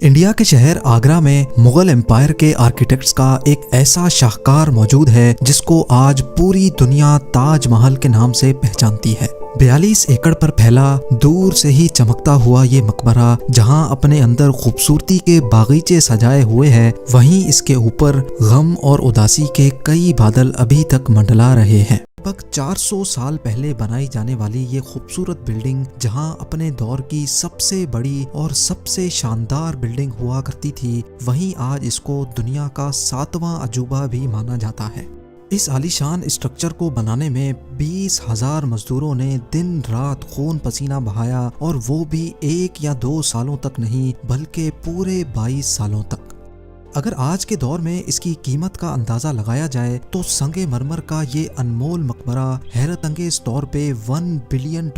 India کے شہر آگرہ میں مغل امپائر کے آرکیٹیکٹس کا ایک ایسا شاہکار موجود ہے جس کو آج پوری دنیا تاج محل کے نام سے پہچانتی ہے۔ 42 ایکڑ پر پھیلا دور سے ہی چمکتا ہوا یہ مقبرہ جہاں اپنے اندر خوبصورتی کے باغیچے سجائے ہوئے ہے، وہیں اس کے اوپر غم اور اداسی کے کئی بادل ابھی تک منڈلا رہے ہیں۔ لگ بھگ 400 سال پہلے بنائی جانے والی یہ خوبصورت بلڈنگ جہاں اپنے دور کی سب سے بڑی اور سب سے شاندار بلڈنگ ہوا کرتی تھی، وہیں آج اس کو دنیا کا 7واں عجوبہ بھی مانا جاتا ہے۔ اس عالیشان اسٹرکچر کو بنانے میں 20,000 مزدوروں نے دن رات خون پسینہ بہایا، اور وہ بھی 1 یا 2 سالوں تک نہیں بلکہ پورے 22 سالوں تک۔ اگر آج کے دور میں اس کی قیمت کا اندازہ لگایا جائے تو سنگ مرمر کا یہ انمول مقبرہ حیرت انگیز طور پہ $1 بلین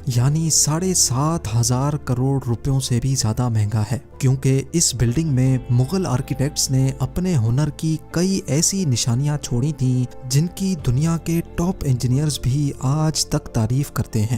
یعنی 7,500 کروڑ روپیوں سے بھی زیادہ مہنگا ہے، کیونکہ اس بلڈنگ میں مغل آرکیٹیکٹس نے اپنے ہنر کی کئی ایسی نشانیاں چھوڑی تھیں جن کی دنیا کے ٹاپ انجینئرز بھی آج تک تعریف کرتے ہیں۔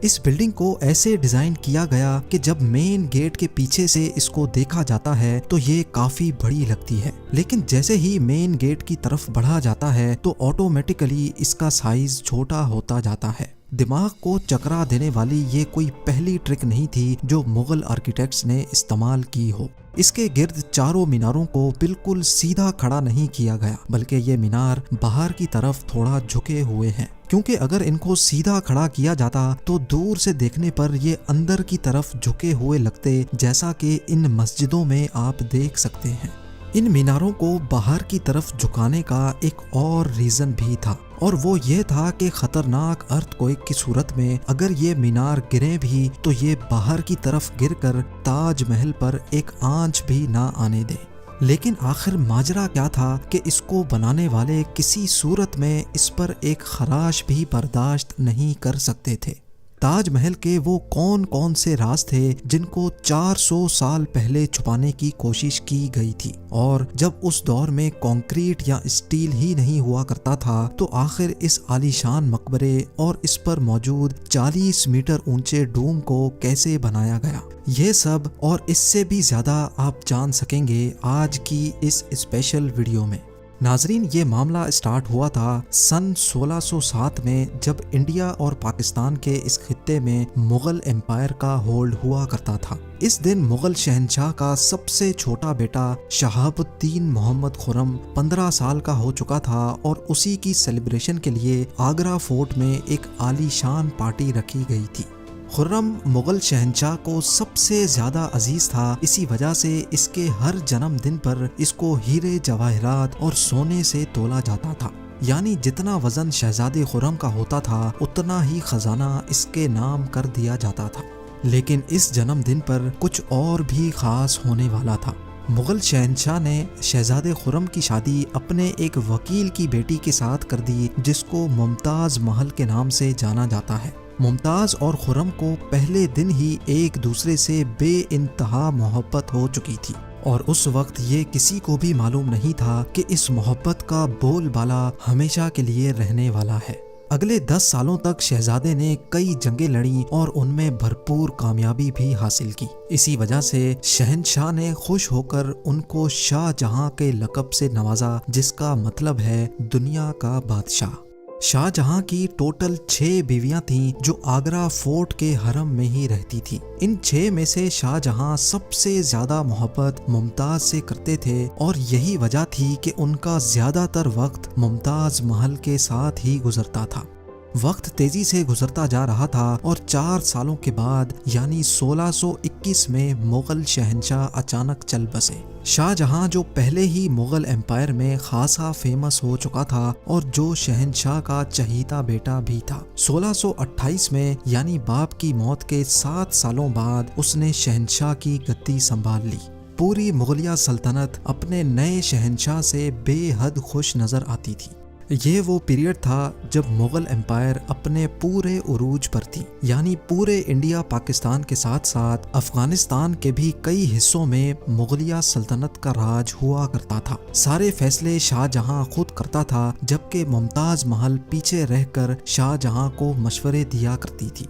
اس بلڈنگ کو ایسے ڈیزائن کیا گیا کہ جب مین گیٹ کے پیچھے سے اس کو دیکھا جاتا ہے تو یہ کافی بڑی لگتی ہے، لیکن جیسے ہی مین گیٹ کی طرف بڑھا جاتا ہے تو آٹومیٹیکلی اس کا سائز چھوٹا ہوتا جاتا ہے۔ دماغ کو چکرا دینے والی یہ کوئی پہلی ٹرک نہیں تھی جو مغل آرکیٹیکٹس نے استعمال کی ہو۔ اس کے گرد چاروں میناروں کو بالکل سیدھا کھڑا نہیں کیا گیا، بلکہ یہ مینار باہر کی طرف تھوڑا جھکے ہوئے ہیں، کیونکہ اگر ان کو سیدھا کھڑا کیا جاتا تو دور سے دیکھنے پر یہ اندر کی طرف جھکے ہوئے لگتے، جیسا کہ ان مسجدوں میں آپ دیکھ سکتے ہیں۔ ان میناروں کو باہر کی طرف جھکانے کا ایک اور ریزن بھی تھا، اور وہ یہ تھا کہ خطرناک ارتھ کوئک کی صورت میں اگر یہ مینار گریں بھی تو یہ باہر کی طرف گر کر تاج محل پر ایک آنچ بھی نہ آنے دیں۔ لیکن آخر ماجرا کیا تھا کہ اس کو بنانے والے کسی صورت میں اس پر ایک خراش بھی برداشت نہیں کر سکتے تھے۔ تاج محل کے وہ کون سے راز تھے جن کو 400 سال پہلے چھپانے کی کوشش کی گئی تھی، اور جب اس دور میں کنکریٹ یا اسٹیل ہی نہیں ہوا کرتا تھا تو آخر اس عالیشان مقبرے اور اس پر موجود 40 میٹر اونچے ڈوم کو کیسے بنایا گیا؟ یہ سب اور اس سے بھی زیادہ آپ جان سکیں گے آج کی اس اسپیشل ویڈیو میں۔ ناظرین، یہ معاملہ اسٹارٹ ہوا تھا سن 1607 میں، جب انڈیا اور پاکستان کے اس خطے میں مغل امپائر کا ہولڈ ہوا کرتا تھا۔ اس دن مغل شہنشاہ کا سب سے چھوٹا بیٹا شہاب الدین محمد خرم 15 سال کا ہو چکا تھا، اور اسی کی سیلیبریشن کے لیے آگرہ فورٹ میں ایک عالی شان پارٹی رکھی گئی تھی۔ خرم مغل شہنشاہ کو سب سے زیادہ عزیز تھا، اسی وجہ سے اس کے ہر جنم دن پر اس کو ہیرے جواہرات اور سونے سے تولا جاتا تھا، یعنی جتنا وزن شہزادے خرم کا ہوتا تھا اتنا ہی خزانہ اس کے نام کر دیا جاتا تھا۔ لیکن اس جنم دن پر کچھ اور بھی خاص ہونے والا تھا۔ مغل شہنشاہ نے شہزادے خرم کی شادی اپنے ایک وکیل کی بیٹی کے ساتھ کر دی جس کو ممتاز محل کے نام سے جانا جاتا ہے۔ ممتاز اور خرم کو پہلے دن ہی ایک دوسرے سے بے انتہا محبت ہو چکی تھی، اور اس وقت یہ کسی کو بھی معلوم نہیں تھا کہ اس محبت کا بول بالا ہمیشہ کے لیے رہنے والا ہے۔ اگلے 10 سالوں تک شہزادے نے کئی جنگیں لڑیں اور ان میں بھرپور کامیابی بھی حاصل کی۔ اسی وجہ سے شہنشاہ نے خوش ہو کر ان کو شاہ جہاں کے لقب سے نوازا، جس کا مطلب ہے دنیا کا بادشاہ۔ شاہ جہاں کی ٹوٹل 6 بیویاں تھیں جو آگرہ فورٹ کے حرم میں ہی رہتی تھیں۔ ان 6 میں سے شاہ جہاں سب سے زیادہ محبت ممتاز سے کرتے تھے، اور یہی وجہ تھی کہ ان کا زیادہ تر وقت ممتاز محل کے ساتھ ہی گزرتا تھا۔ وقت تیزی سے گزرتا جا رہا تھا، اور 4 سالوں کے بعد یعنی 1621 میں مغل شہنشاہ اچانک چل بسے۔ شاہ جہاں جو پہلے ہی مغل امپائر میں خاصا فیمس ہو چکا تھا اور جو شہنشاہ کا چہیتا بیٹا بھی تھا، 1628 میں یعنی باپ کی موت کے 7 سالوں بعد اس نے شہنشاہ کی گدی سنبھال لی۔ پوری مغلیہ سلطنت اپنے نئے شہنشاہ سے بے حد خوش نظر آتی تھی۔ یہ وہ پیریڈ تھا جب مغل امپائر اپنے پورے عروج پر تھی، یعنی پورے انڈیا پاکستان کے ساتھ ساتھ افغانستان کے بھی کئی حصوں میں مغلیہ سلطنت کا راج ہوا کرتا تھا۔ سارے فیصلے شاہ جہاں خود کرتا تھا، جبکہ ممتاز محل پیچھے رہ کر شاہ جہاں کو مشورے دیا کرتی تھی۔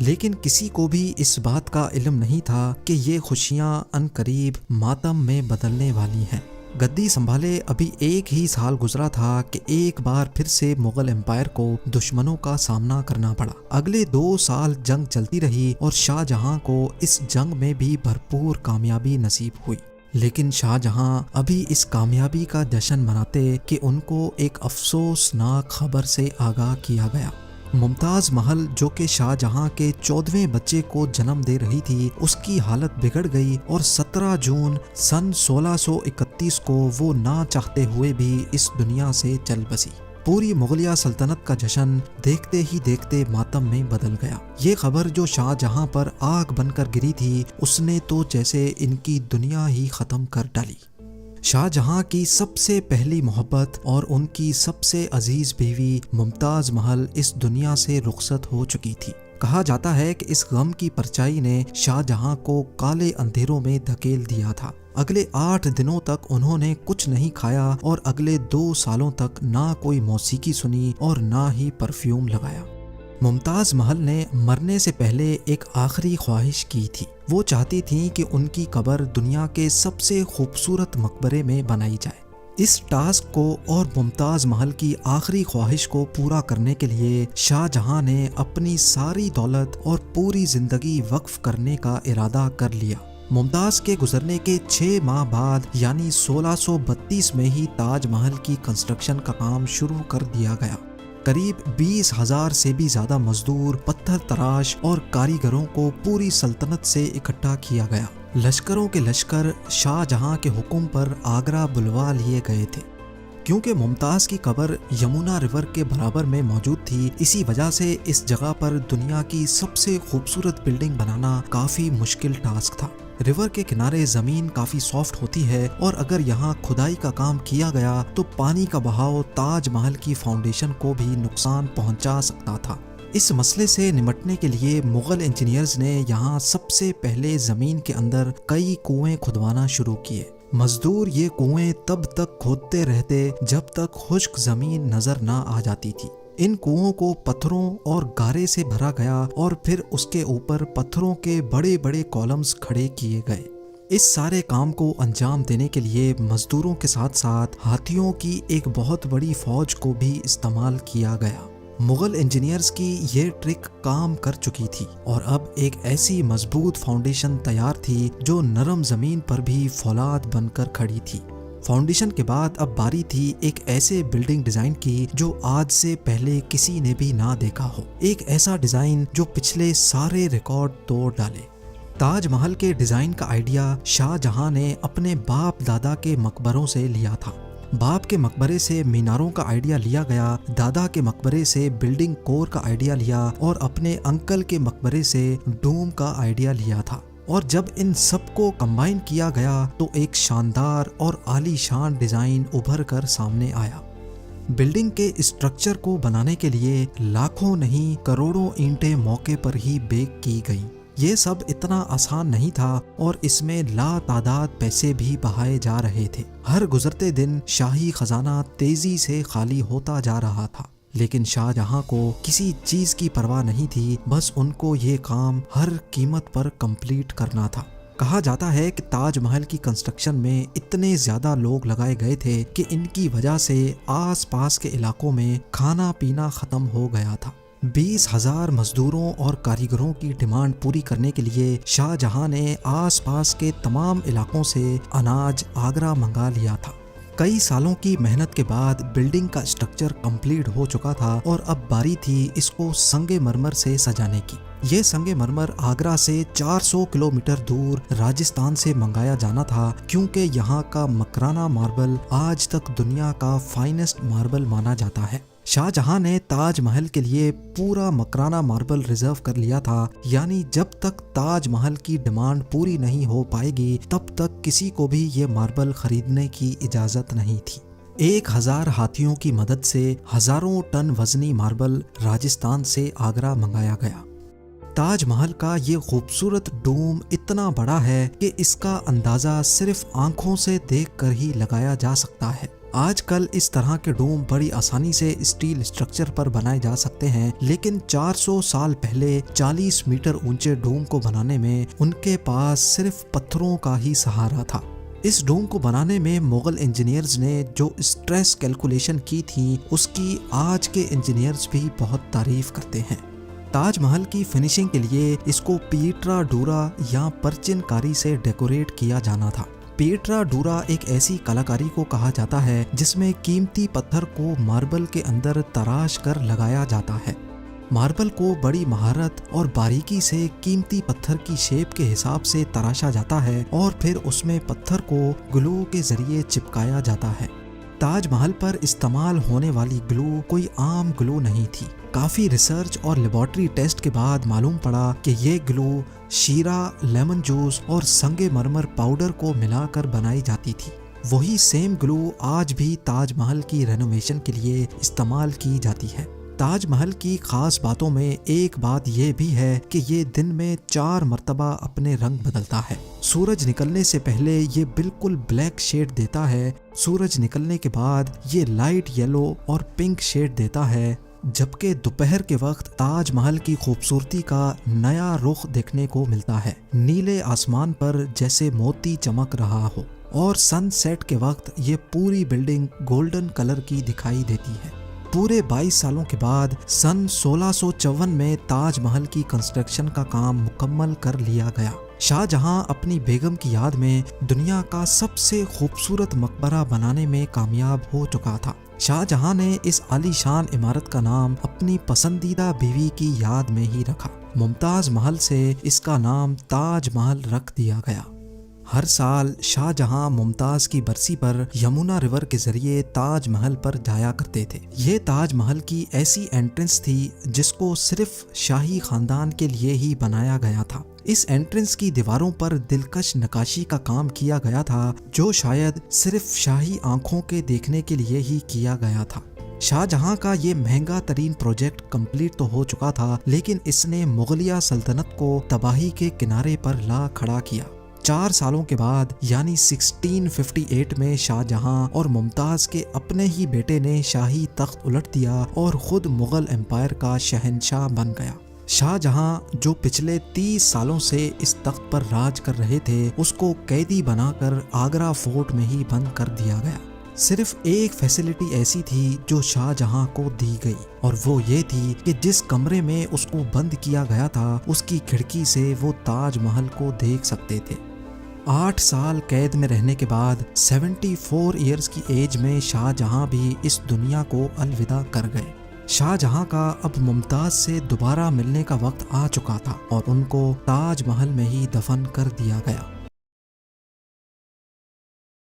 لیکن کسی کو بھی اس بات کا علم نہیں تھا کہ یہ خوشیاں عنقریب ماتم میں بدلنے والی ہیں۔ گدی سنبھالے ابھی 1 ہی سال گزرا تھا کہ ایک بار پھر سے مغل امپائر کو دشمنوں کا سامنا کرنا پڑا۔ اگلے 2 سال جنگ چلتی رہی اور شاہ جہاں کو اس جنگ میں بھی بھرپور کامیابی نصیب ہوئی، لیکن شاہ جہاں ابھی اس کامیابی کا جشن مناتے کہ ان کو ایک افسوسناک خبر سے آگاہ کیا گیا۔ ممتاز محل جو کہ شاہ جہاں کے 14ویں بچے کو جنم دے رہی تھی، اس کی حالت بگڑ گئی اور 17 جون سن 1631 کو وہ نہ چاہتے ہوئے بھی اس دنیا سے چل بسی۔ پوری مغلیہ سلطنت کا جشن دیکھتے ہی دیکھتے ماتم میں بدل گیا۔ یہ خبر جو شاہ جہاں پر آگ بن کر گری تھی، اس نے تو جیسے ان کی دنیا ہی ختم کر ڈالی۔ شاہ جہاں کی سب سے پہلی محبت اور ان کی سب سے عزیز بیوی ممتاز محل اس دنیا سے رخصت ہو چکی تھی۔ کہا جاتا ہے کہ اس غم کی پرچائی نے شاہ جہاں کو کالے اندھیروں میں دھکیل دیا تھا۔ اگلے 8 دنوں تک انہوں نے کچھ نہیں کھایا اور اگلے 2 سالوں تک نہ کوئی موسیقی سنی اور نہ ہی پرفیوم لگایا۔ ممتاز محل نے مرنے سے پہلے ایک آخری خواہش کی تھی۔ وہ چاہتی تھیں کہ ان کی قبر دنیا کے سب سے خوبصورت مقبرے میں بنائی جائے۔ اس ٹاسک کو اور ممتاز محل کی آخری خواہش کو پورا کرنے کے لیے شاہ جہاں نے اپنی ساری دولت اور پوری زندگی وقف کرنے کا ارادہ کر لیا۔ ممتاز کے گزرنے کے 6 ماہ بعد یعنی 1632 میں ہی تاج محل کی کنسٹرکشن کا کام شروع کر دیا گیا۔ قریب 20,000 سے بھی زیادہ مزدور، پتھر تراش اور کاریگروں کو پوری سلطنت سے اکٹھا کیا گیا۔ لشکروں کے لشکر شاہ جہاں کے حکم پر آگرہ بلوا لیے گئے تھے۔ کیونکہ ممتاز کی قبر یمنا ریور کے برابر میں موجود تھی، اسی وجہ سے اس جگہ پر دنیا کی سب سے خوبصورت بلڈنگ بنانا کافی مشکل ٹاسک تھا۔ ریور کے کنارے زمین کافی سافٹ ہوتی ہے اور اگر یہاں کھدائی کا کام کیا گیا تو پانی کا بہاؤ تاج محل کی فاؤنڈیشن کو بھی نقصان پہنچا سکتا تھا۔ اس مسئلے سے نمٹنے کے لیے مغل انجینئرز نے یہاں سب سے پہلے زمین کے اندر کئی کنویں کھدوانا شروع کیے۔ مزدور یہ کنویں تب تک کھودتے رہتے جب تک خشک زمین نظر نہ آ جاتی تھی۔ ان کنووں کو پتھروں اور گارے سے بھرا گیا اور پھر اس کے اوپر پتھروں کے بڑے بڑے کالمز کھڑے کیے گئے۔ اس سارے کام کو انجام دینے کے لیے مزدوروں کے ساتھ ساتھ ہاتھیوں کی ایک بہت بڑی فوج کو بھی استعمال کیا گیا۔ مغل انجینئرز کی یہ ٹرک کام کر چکی تھی اور اب ایک ایسی مضبوط فاؤنڈیشن تیار تھی جو نرم زمین پر بھی فولاد بن کر کھڑی تھی۔ فاؤنڈیشن کے بعد اب باری تھی ایک ایسے بلڈنگ ڈیزائن کی جو آج سے پہلے کسی نے بھی نہ دیکھا ہو، ایک ایسا ڈیزائن جو پچھلے سارے ریکارڈ توڑ ڈالے۔ تاج محل کے ڈیزائن کا آئیڈیا شاہ جہاں نے اپنے باپ دادا کے مقبروں سے لیا تھا۔ باپ کے مقبرے سے میناروں کا آئیڈیا لیا گیا، دادا کے مقبرے سے بلڈنگ کور کا آئیڈیا لیا اور اپنے انکل کے مقبرے سے ڈوم کا آئیڈیا لیا تھا۔ اور جب ان سب کو کمبائن کیا گیا تو ایک شاندار اور عالی شان ڈیزائن ابھر کر سامنے آیا۔ بلڈنگ کے اسٹرکچر کو بنانے کے لیے لاکھوں نہیں کروڑوں اینٹیں موقع پر ہی بیک کی گئیں۔ یہ سب اتنا آسان نہیں تھا اور اس میں لا تعداد پیسے بھی بہائے جا رہے تھے۔ ہر گزرتے دن شاہی خزانہ تیزی سے خالی ہوتا جا رہا تھا، لیکن شاہ جہاں کو کسی چیز کی پرواہ نہیں تھی، بس ان کو یہ کام ہر قیمت پر کمپلیٹ کرنا تھا۔ کہا جاتا ہے کہ تاج محل کی کنسٹرکشن میں اتنے زیادہ لوگ لگائے گئے تھے کہ ان کی وجہ سے آس پاس کے علاقوں میں کھانا پینا ختم ہو گیا تھا۔ 20,000 مزدوروں اور کاریگروں کی ڈیمانڈ پوری کرنے کے لیے شاہ جہاں نے آس پاس کے تمام علاقوں سے اناج آگرہ منگا لیا تھا۔ کئی سالوں کی محنت کے بعد بلڈنگ کا اسٹرکچر کمپلیٹ ہو چکا تھا اور اب باری تھی اس کو سنگ مرمر سے سجانے کی۔ یہ سنگ مرمر آگرہ سے 400 کلومیٹر دور راجستھان سے منگایا جانا تھا، کیونکہ یہاں کا مکرانہ ماربل آج تک دنیا کا فائنسٹ ماربل مانا جاتا ہے۔ شاہ جہاں نے تاج محل کے لیے پورا مکرانہ ماربل ریزرو کر لیا تھا، یعنی جب تک تاج محل کی ڈیمانڈ پوری نہیں ہو پائے گی تب تک کسی کو بھی یہ ماربل خریدنے کی اجازت نہیں تھی۔ 1000 ہاتھیوں کی مدد سے ہزاروں ٹن وزنی ماربل راجستھان سے آگرہ منگایا گیا۔ تاج محل کا یہ خوبصورت ڈوم اتنا بڑا ہے کہ اس کا اندازہ صرف آنکھوں سے دیکھ کر ہی لگایا جا سکتا ہے۔ آج کل اس طرح کے ڈوم بڑی آسانی سے اسٹیل اسٹرکچر پر بنائے جا سکتے ہیں، لیکن 400 سال پہلے 40 میٹر اونچے ڈوم کو بنانے میں ان کے پاس صرف پتھروں کا ہی سہارا تھا۔ اس ڈوم کو بنانے میں مغل انجینئرز نے جو اسٹریس کیلکولیشن کی تھی اس کی آج کے انجینئرز بھی بہت تعریف کرتے ہیں۔ تاج محل کی فنیشنگ کے لیے اس کو پیٹرا ڈورا یا پرچن کاری سے ڈیکوریٹ کیا جانا تھا۔ پیٹرا ڈورا ایک ایسی کلاکاری کو کہا جاتا ہے جس میں قیمتی پتھر کو ماربل کے اندر تراش کر لگایا جاتا ہے۔ ماربل کو بڑی مہارت اور باریکی سے قیمتی پتھر کی شیپ کے حساب سے تراشا جاتا ہے اور پھر اس میں پتھر کو گلو کے ذریعے چپکایا جاتا ہے۔ تاج محل پر استعمال ہونے والی گلو کوئی عام گلو نہیں تھی۔ کافی ریسرچ اور لیبارٹری ٹیسٹ کے بعد معلوم پڑا کہ یہ گلو شیرہ، لیمن جوس اور سنگ مرمر پاؤڈر کو ملا کر بنائی جاتی تھی۔ وہی سیم گلو آج بھی تاج محل کی رینوویشن کے لیے استعمال کی جاتی ہے۔ تاج محل کی خاص باتوں میں ایک بات یہ بھی ہے کہ یہ دن میں 4 مرتبہ اپنے رنگ بدلتا ہے۔ سورج نکلنے سے پہلے یہ بالکل بلیک شیڈ دیتا ہے، سورج نکلنے کے بعد یہ لائٹ یلو اور پنک شیڈ دیتا ہے، جبکہ دوپہر کے وقت تاج محل کی خوبصورتی کا نیا رخ دیکھنے کو ملتا ہے، نیلے آسمان پر جیسے موتی چمک رہا ہو، اور سن سیٹ کے وقت یہ پوری بلڈنگ گولڈن کلر کی دکھائی دیتی ہے۔ پورے 22 سالوں کے بعد سن 1654 میں تاج محل کی کنسٹرکشن کا کام مکمل کر لیا گیا۔ شاہ جہاں اپنی بیگم کی یاد میں دنیا کا سب سے خوبصورت مقبرہ بنانے میں کامیاب ہو چکا تھا۔ شاہ جہاں نے اس عالی شان عمارت کا نام اپنی پسندیدہ بیوی کی یاد میں ہی رکھا۔ ممتاز محل سے اس کا نام تاج محل رکھ دیا گیا۔ ہر سال شاہ جہاں ممتاز کی برسی پر یمونا ریور کے ذریعے تاج محل پر جایا کرتے تھے۔ یہ تاج محل کی ایسی انٹرنس تھی جس کو صرف شاہی خاندان کے لیے ہی بنایا گیا تھا۔ اس انٹرنس کی دیواروں پر دلکش نقاشی کا کام کیا گیا تھا جو شاید صرف شاہی آنکھوں کے دیکھنے کے لیے ہی کیا گیا تھا۔ شاہ جہاں کا یہ مہنگا ترین پروجیکٹ کمپلیٹ تو ہو چکا تھا، لیکن اس نے مغلیہ سلطنت کو تباہی کے کنارے پر لا کھڑا کیا۔ 4 سالوں کے بعد یعنی 1658 میں شاہ جہاں اور ممتاز کے اپنے ہی بیٹے نے شاہی تخت الٹ دیا اور خود مغل امپائر کا شہنشاہ بن گیا۔ شاہ جہاں جو پچھلے 30 سالوں سے اس تخت پر راج کر رہے تھے، اس کو قیدی بنا کر آگرہ فورٹ میں ہی بند کر دیا گیا۔ صرف ایک فیسلٹی ایسی تھی جو شاہ جہاں کو دی گئی، اور وہ یہ تھی کہ جس کمرے میں اس کو بند کیا گیا تھا اس کی کھڑکی سے وہ تاج محل کو دیکھ سکتے تھے۔ 8 سال قید میں رہنے کے بعد 74 ایئرز کی ایج میں شاہ جہاں بھی اس دنیا کو الوداع کر گئے۔ شاہ جہاں کا اب ممتاز سے دوبارہ ملنے کا وقت آ چکا تھا اور ان کو تاج محل میں ہی دفن کر دیا گیا۔